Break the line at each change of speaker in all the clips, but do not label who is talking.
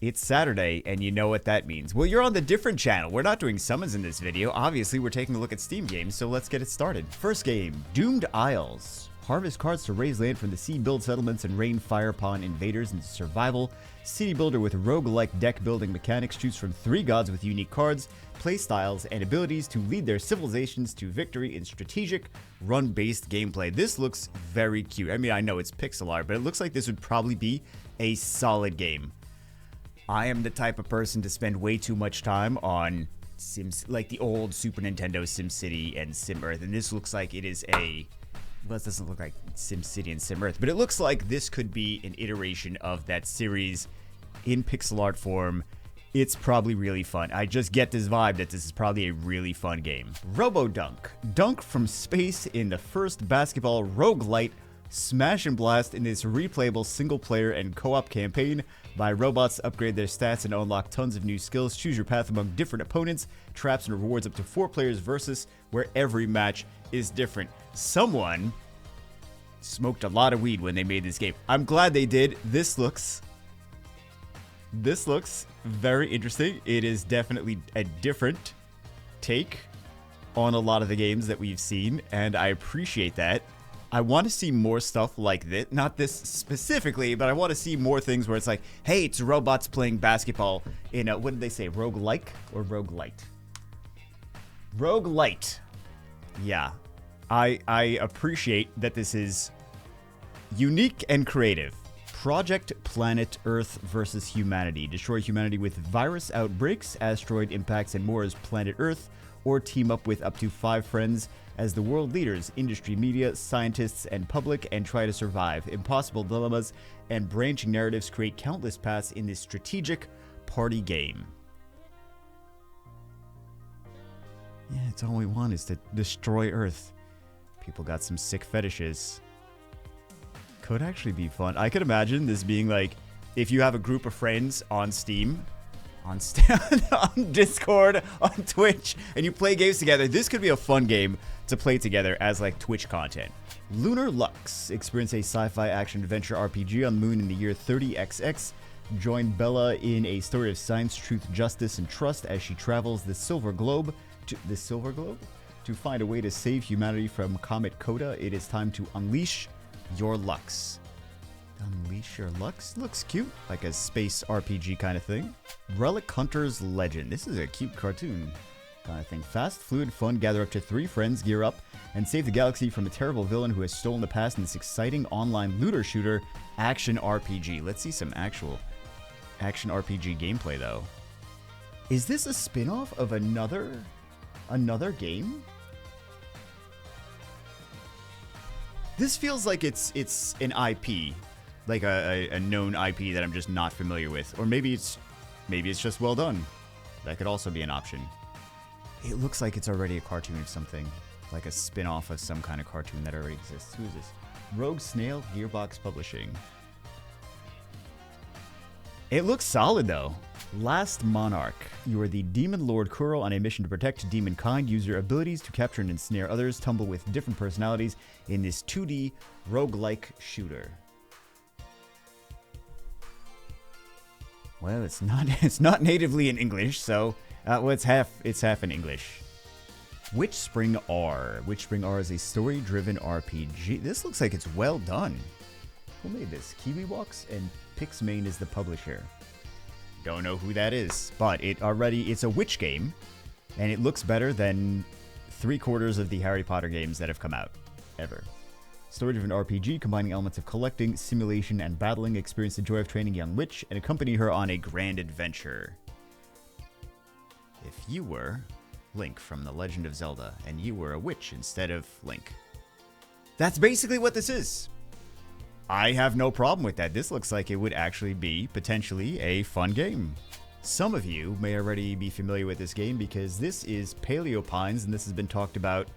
It's Saturday, and you know what that means. Well, you're on the different channel. We're not doing summons in this video. Obviously, we're taking a look at Steam games, so let's get it started. First game, Doomed Isles. Harvest cards to raise land from the sea, build settlements, and rain fire upon invaders into survival. City builder with roguelike deck building mechanics. Choose from 3 gods with unique cards, play styles, and abilities to lead their civilizations to victory in strategic, run-based gameplay. This looks very cute. I mean, I know it's pixel art, but it looks like this would probably be a solid game. I am the type of person to spend way too much time on Sims, like the old Super Nintendo SimCity and SimEarth, and this looks like it is a... Well, it doesn't look like SimCity and SimEarth, but it looks like this could be an iteration of that series in pixel art form. It's probably really fun. I just get this vibe that this is probably a really fun game. Robo Dunk. Dunk from space in the first basketball roguelite smash and blast in this replayable single-player and co-op campaign. Buy robots to upgrade their stats and unlock tons of new skills. Choose your path among different opponents, traps, and rewards up to 4 players versus, where every match is different. Someone smoked a lot of weed when they made this game. I'm glad they did. This looks very interesting. It is definitely a different take on a lot of the games that we've seen, and I appreciate that. I want to see more stuff like this. Not this specifically, but I want to see more things where it's like, hey, it's robots playing basketball in a, what did they say, roguelike or roguelite? Roguelite. Yeah. I appreciate that this is unique and creative. Project Planet Earth versus Humanity. Destroy humanity with virus outbreaks, asteroid impacts, and more as Planet Earth, or team up with up to 5 friends as the world leaders, industry, media, scientists, and public, and try to survive. Impossible dilemmas and branching narratives create countless paths in this strategic party game. Yeah, it's all we want is to destroy Earth. People got some sick fetishes. Could actually be fun. I could imagine this being like, if you have a group of friends on Steam, on Discord, on Twitch, and you play games together, this could be a fun game to play together as like Twitch content. LunarLux. Experience a sci-fi action adventure RPG on the moon in the year 30XX. Join Bella in a story of science, truth, justice, and trust as she travels the Silver Globe to find a way to save humanity from Comet Coda. It is time to unleash your Lux. Unleash your Lux? Looks cute, like a space RPG kind of thing. Relic Hunter's Legend. This is a cute cartoon kind of thing. Fast, fluid, fun. Gather up to 3 friends, gear up, and save the galaxy from a terrible villain who has stolen the past in this exciting online looter shooter action RPG. Let's see some actual action RPG gameplay, though. Is this a spin-off of another game? This feels like it's an IP, like a known IP that I'm just not familiar with, or maybe it's just well done. That could also be an option. It looks like it's already a cartoon of something, like a spin-off of some kind of cartoon that already exists. Who is this? Rogue Snail, Gearbox Publishing. It looks solid though. Last Monarch. You are the Demon Lord Kuro on a mission to protect demon kind. Use your abilities to capture and ensnare others. Tumble with different personalities in this 2D roguelike shooter. Well, it's not natively in English, so well, it's half in English. Witchspring R. Witchspring R is a story-driven RPG. This looks like it's well done. Who made this? KiwiWalks and Pixmane is the publisher. Don't know who that is, but it's a witch game, and it looks better than 3/4 of the Harry Potter games that have come out ever. Story-driven RPG combining elements of collecting, simulation, and battling. Experience the joy of training a young witch and accompany her on a grand adventure. If you were Link from The Legend of Zelda, and you were a witch instead of Link. That's basically what this is. I have no problem with that. This looks like it would actually be potentially a fun game. Some of you may already be familiar with this game because this is Paleo Pines, and this has been talked about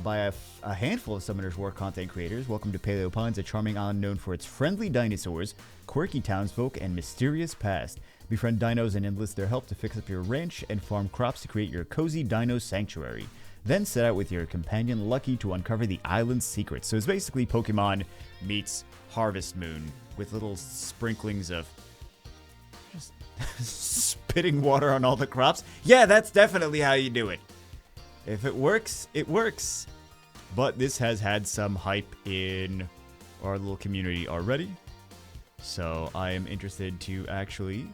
by a handful of Summoner's War content creators. Welcome to Paleo Pines, a charming island known for its friendly dinosaurs, quirky townsfolk, and mysterious past. Befriend dinos and enlist their help to fix up your ranch and farm crops to create your cozy dino sanctuary. Then set out with your companion Lucky to uncover the island's secrets. So it's basically Pokemon meets Harvest Moon with little sprinklings of just Spitting water on all the crops. Yeah, that's definitely how you do it. If it works, it works. But this has had some hype in our little community already. So I am interested to actually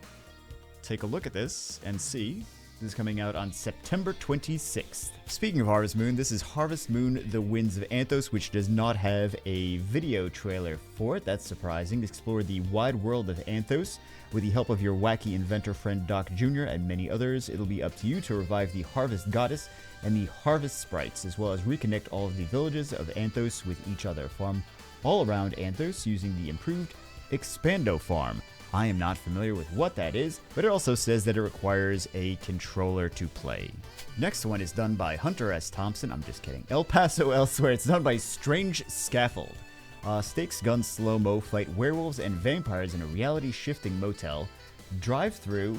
take a look at this and see. This is coming out on September 26th. Speaking of Harvest Moon, this is Harvest Moon: The Winds of Anthos, which does not have a video trailer for it. That's surprising. Explore the wide world of Anthos with the help of your wacky inventor friend Doc Jr. and many others. It'll be up to you to revive the Harvest Goddess and the Harvest Sprites, as well as reconnect all of the villages of Anthos with each other. Farm all around Anthos using the improved Expando Farm. I am not familiar with what that is, but it also says that it requires a controller to play. Next one is done by Hunter S. Thompson. I'm just kidding. El Paso Elsewhere. It's done by Strange Scaffold. Stakes, guns, slow-mo, fight werewolves and vampires in a reality-shifting motel. Dive through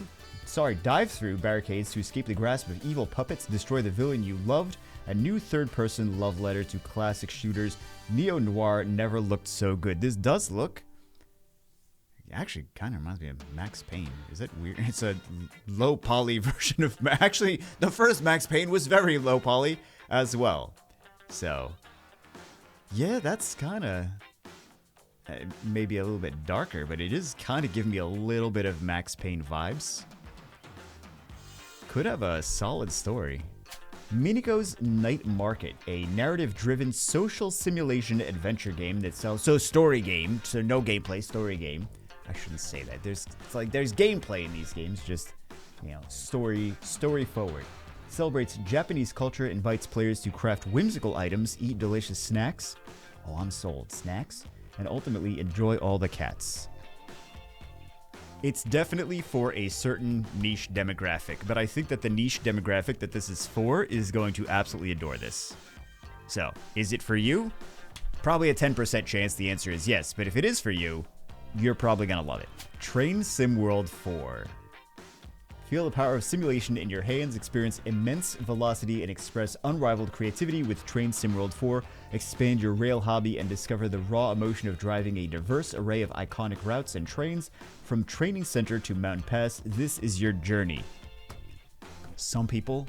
barricades to escape the grasp of evil puppets, destroy the villain you loved. A new third-person love letter to classic shooters. Neo-noir never looked so good. This does look... actually kind of reminds me of Max Payne. Is that weird? It's a low poly version of... Actually, the first Max Payne was very low poly as well. So, yeah, that's kind of... maybe a little bit darker, but it is kind of giving me a little bit of Max Payne vibes. Could have a solid story. Mimiko's Night Market, a narrative-driven social simulation adventure game that sells... So story game, so no gameplay, story game. I shouldn't say that. There's gameplay in these games, just, you know, story forward. Celebrates Japanese culture, invites players to craft whimsical items, eat delicious snacks. Oh, I'm sold. Snacks. And ultimately enjoy all the cats. It's definitely for a certain niche demographic, but I think that the niche demographic that this is for is going to absolutely adore this. So, is it for you? Probably a 10% chance the answer is yes, but if it is for you, you're probably going to love it. Train Sim World 4. Feel the power of simulation in your hands, experience immense velocity, and express unrivaled creativity with Train Sim World 4. Expand your rail hobby and discover the raw emotion of driving a diverse array of iconic routes and trains. From Training Center to Mountain Pass, this is your journey. Some people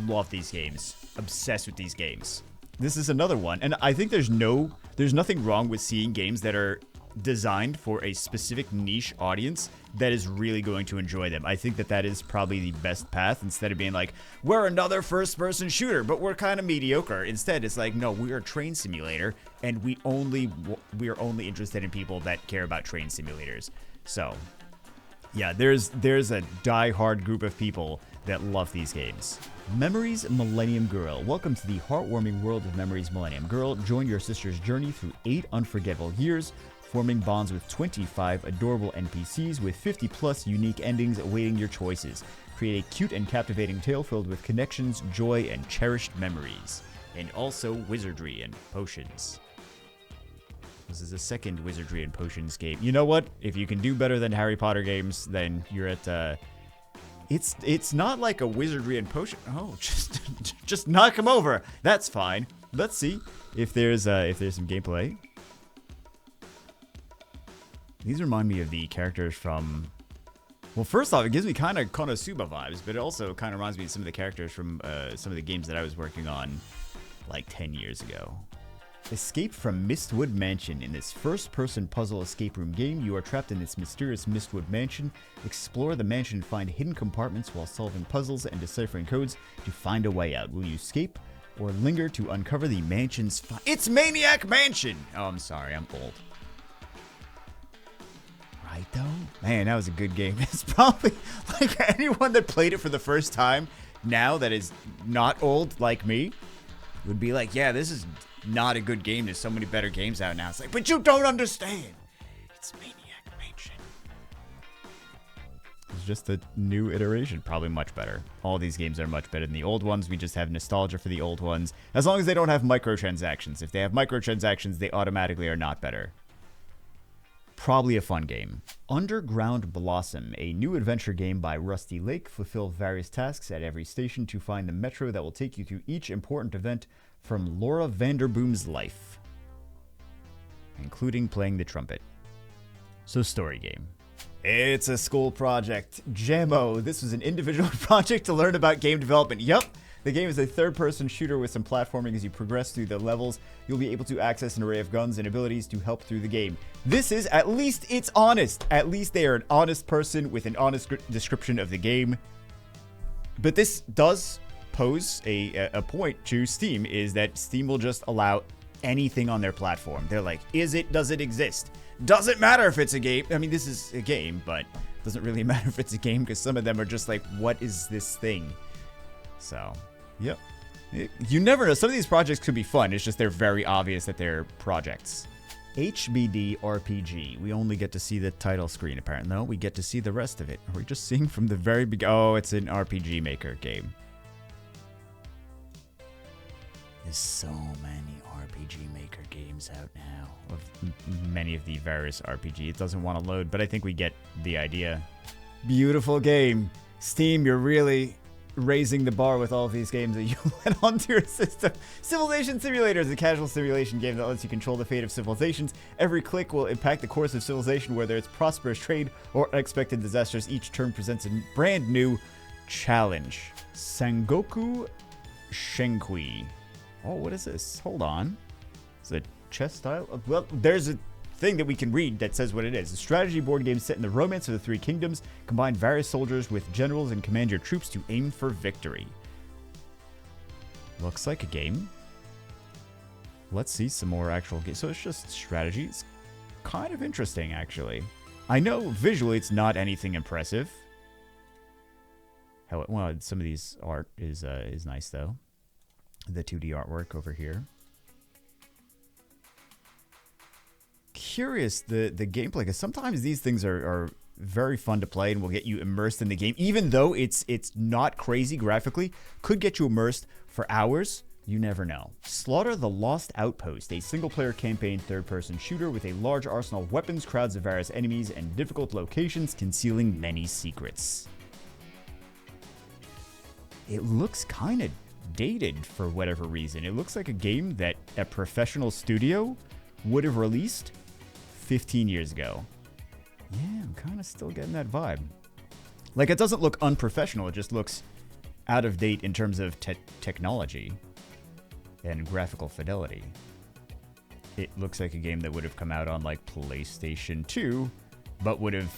love these games. Obsessed with these games. This is another one, and I think there's nothing wrong with seeing games that are designed for a specific niche audience that is really going to enjoy them. I think that that is probably the best path, instead of being like, we're another first-person shooter, but we're kind of mediocre. Instead, it's like, no, we're a train simulator, and we are only interested in people that care about train simulators. So, yeah, there's a die-hard group of people that love these games. Memories Millennium Girl. Welcome to the heartwarming world of Memories Millennium Girl. Join your sister's journey through 8 unforgettable years, forming bonds with 25 adorable NPCs with 50+ unique endings awaiting your choices. Create a cute and captivating tale filled with connections, joy, and cherished memories. And also wizardry and potions. This is the second wizardry and potions game. You know what? If you can do better than Harry Potter games, then you're at... It's not like a wizardry and potion... Oh, just knock them over. That's fine. Let's see if there's some gameplay. These remind me of the characters from... Well, first off, it gives me kind of Konosuba vibes, but it also kind of reminds me of some of the characters from some of the games that I was working on like 10 years ago. Escape from Mistwood Mansion. In this first-person puzzle escape room game, you are trapped in this mysterious Mistwood Mansion. Explore the mansion and find hidden compartments while solving puzzles and deciphering codes to find a way out. Will you escape or linger to uncover the mansion's... It's Maniac Mansion! Oh, I'm sorry, I'm old. Right, though? Man, that was a good game. It's probably, like, anyone that played it for the first time now that is not old like me would be like, yeah, this is not a good game. There's so many better games out now. It's like, but you don't understand. It's Maniac Mansion. It's just a new iteration. Probably much better. All these games are much better than the old ones. We just have nostalgia for the old ones. As long as they don't have microtransactions. If they have microtransactions, they automatically are not better. Probably a fun game. Underground Blossom, a new adventure game by Rusty Lake. Fulfill various tasks at every station to find the metro that will take you to each important event from Laura Vanderboom's life, including playing the trumpet. So, story game. It's a school project. Jammo. This was an individual project to learn about game development. Yup. The game is a third-person shooter with some platforming. As you progress through the levels, you'll be able to access an array of guns and abilities to help through the game. This is, at least it's honest. At least they are an honest person with an honest description of the game. But this does pose a point to Steam, is that Steam will just allow anything on their platform. They're like, does it exist? Doesn't matter if it's a game. I mean, this is a game, but it doesn't really matter if it's a game because some of them are just like, what is this thing? So, yep. You never know. Some of these projects could be fun. It's just they're very obvious that they're projects. HBD RPG. We only get to see the title screen, apparently. No, we get to see the rest of it. Are we just seeing from the very beginning? Oh, it's an RPG Maker game. There's so many RPG Maker games out now. Of many of the various RPG. It doesn't want to load, but I think we get the idea. Beautiful game. Steam, you're really raising the bar with all of these games that you let onto your system. Civilization Simulator is a casual simulation game that lets you control the fate of civilizations. Every click will impact the course of civilization, whether it's prosperous trade or unexpected disasters. Each turn presents a brand new challenge. Sangoku Xiangqi. Oh, what is this? Hold on. Is it chess style? Well, there's a thing that we can read that says what it is. A strategy board game set in the romance of the Three Kingdoms. Combine various soldiers with generals and command your troops to aim for victory. Looks like a game. Let's see some more actual games. So it's just strategy. It's kind of interesting, actually. I know visually it's not anything impressive. Well, some of these art is nice, though. The 2D artwork over here. Curious the gameplay, because sometimes these things are very fun to play and will get you immersed in the game, even though it's not crazy graphically. Could get you immersed for hours. You never know. Slaughter the Lost Outpost, a single-player campaign third-person shooter with a large arsenal of weapons, crowds of various enemies, and difficult locations concealing many secrets. It looks kind of dated for whatever reason. It looks like a game that a professional studio would have released 15 years ago. Yeah, I'm kind of still getting that vibe. Like, it doesn't look unprofessional. It just looks out of date in terms of technology and graphical fidelity. It looks like a game that would have come out on, like, PlayStation 2, but would have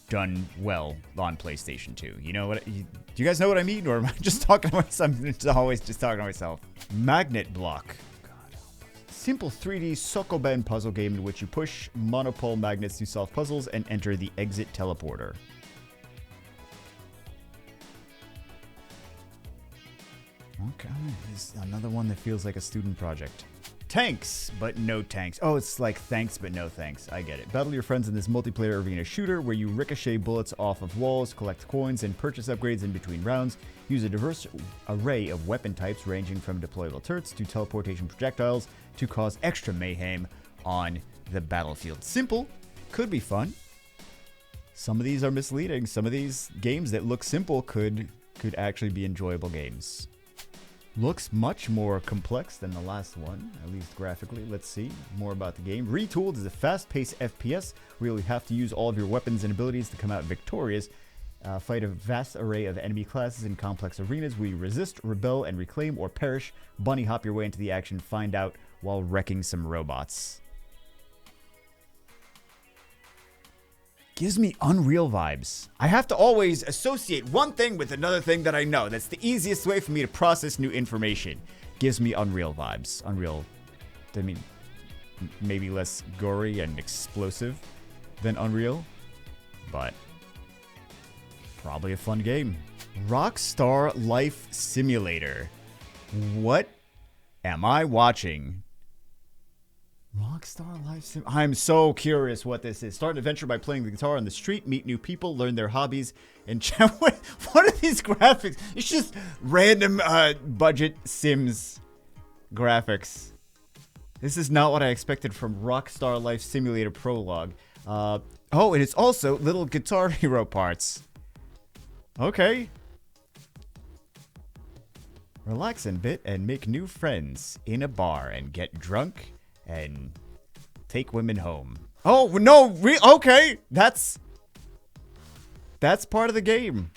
done well on PlayStation 2. You know what? Do you guys know what I mean? Or am I just talking to myself? I'm always just talking to myself. Magnet Block. Simple 3D Sokoben puzzle game in which you push monopole magnets to solve puzzles and enter the exit teleporter. Okay, there's another one that feels like a student project. Tanks, but no tanks. Oh, it's like thanks, but no thanks. I get it. Battle your friends in this multiplayer arena shooter where you ricochet bullets off of walls, collect coins, and purchase upgrades in between rounds. Use a diverse array of weapon types ranging from deployable turrets to teleportation projectiles to cause extra mayhem on the battlefield. Simple, could be fun. Some of these are misleading. Some of these games that look simple could actually be enjoyable games. Looks much more complex than the last one, at least graphically. Let's see more about the game. Retooled is a fast-paced FPS where you'll have to use all of your weapons and abilities to come out victorious. Fight a vast array of enemy classes in complex arenas where you resist, rebel, and reclaim or perish. Bunny hop your way into the action, find out while wrecking some robots. Gives me Unreal vibes. I have to always associate one thing with another thing that I know. That's the easiest way for me to process new information. Gives me Unreal vibes. Unreal, I mean, maybe less gory and explosive than Unreal, but probably a fun game. Rockstar Life Simulator. What am I watching? Rockstar Life Sim. I'm so curious what this is. Start an adventure by playing the guitar on the street, meet new people, learn their hobbies, and chat. What are these graphics? It's just random budget Sims graphics. This is not what I expected from Rockstar Life Simulator Prologue. Oh, and it's also little Guitar Hero parts. Okay. Relax a bit and make new friends in a bar and get drunk and take women home. Oh, no, okay. That's That's part of the game.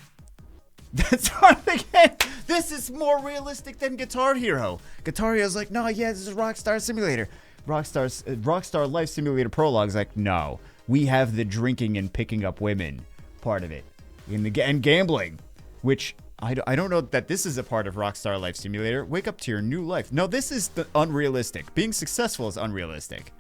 That's part of the game. This is more realistic than Guitar Hero. Guitar Hero's like, no, yeah, this is Rockstar Simulator. Rockstar Life Simulator Prologue's like, no, we have the drinking and picking up women part of it, and gambling, which I don't know that this is a part of Rockstar Life Simulator. Wake up to your new life. No, this is the unrealistic. Being successful is unrealistic.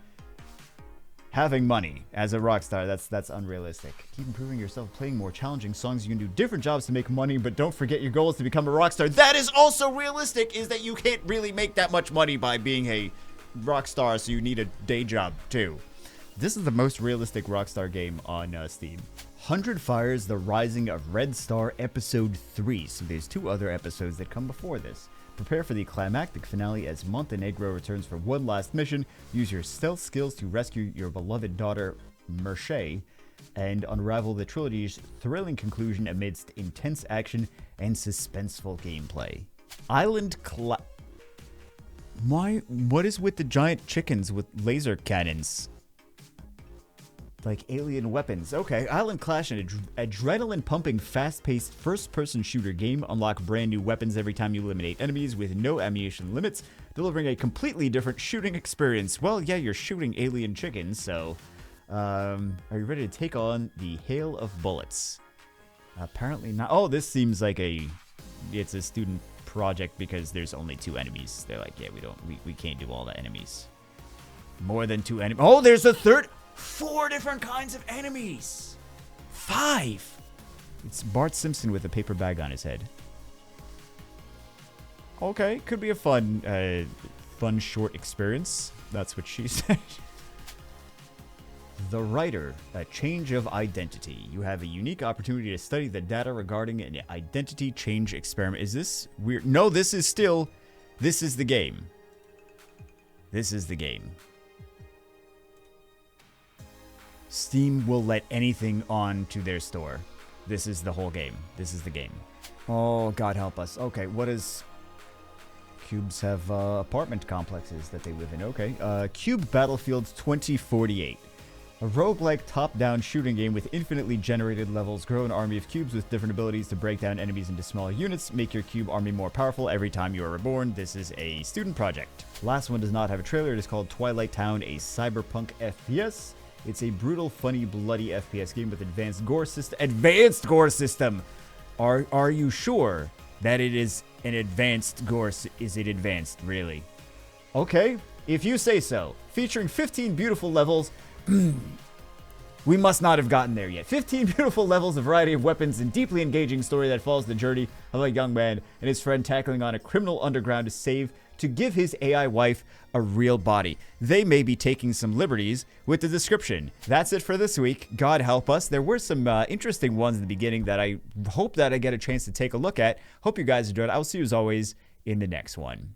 Having money as a rock star, that's unrealistic. Keep improving yourself, playing more challenging songs. You can do different jobs to make money, but don't forget your goal is to become a rock star. That is also realistic, is that you can't really make that much money by being a rock star, so you need a day job too. This is the most realistic Rockstar game on Steam. 100 Fires, The Rising of Red Star, Episode 3. So there's 2 other episodes that come before this. Prepare for the climactic finale as Montenegro returns for one last mission. Use your stealth skills to rescue your beloved daughter, Merche, and unravel the trilogy's thrilling conclusion amidst intense action and suspenseful gameplay. What is with the giant chickens with laser cannons? Like alien weapons. Okay, Island Clash, an adrenaline-pumping, fast-paced, first-person shooter game. Unlock brand new weapons every time you eliminate enemies with no ammunition limits, delivering a completely different shooting experience. Well, yeah, you're shooting alien chickens, so... are you ready to take on the hail of bullets? Apparently not. Oh, this seems like it's a student project because there's only 2 enemies. They're like, yeah, we can't do all the enemies. More than 2 enemies. Oh, there's a third... 4 different kinds of enemies. 5. It's Bart Simpson with a paper bag on his head. Okay, could be a fun short experience. That's what she said. The Writer, a change of identity. You have a unique opportunity to study the data regarding an identity change experiment. Is this weird? No, this is the game. This is the game. Steam will let anything onto their store. This is the whole game. This is the game. Oh, God help us. Okay, what is... Cubes have apartment complexes that they live in. Okay. Cube Battlefield 2048. A roguelike top-down shooting game with infinitely generated levels. Grow an army of cubes with different abilities to break down enemies into smaller units. Make your cube army more powerful every time you are reborn. This is a student project. Last one does not have a trailer. It is called Twilight Town, a cyberpunk FPS. It's a brutal, funny, bloody FPS game with advanced gore system. Advanced gore system! Are you sure that it is an advanced gore? Is it advanced, really? Okay, if you say so. Featuring 15 beautiful levels. We must not have gotten there yet. 15 beautiful levels, a variety of weapons, and deeply engaging story that follows the journey of a young man and his friend tackling on a criminal underground to give his AI wife a real body. They may be taking some liberties with the description. That's it for this week. God help us. There were some interesting ones in the beginning that I hope that I get a chance to take a look at. Hope you guys enjoyed. I'll see you as always in the next one.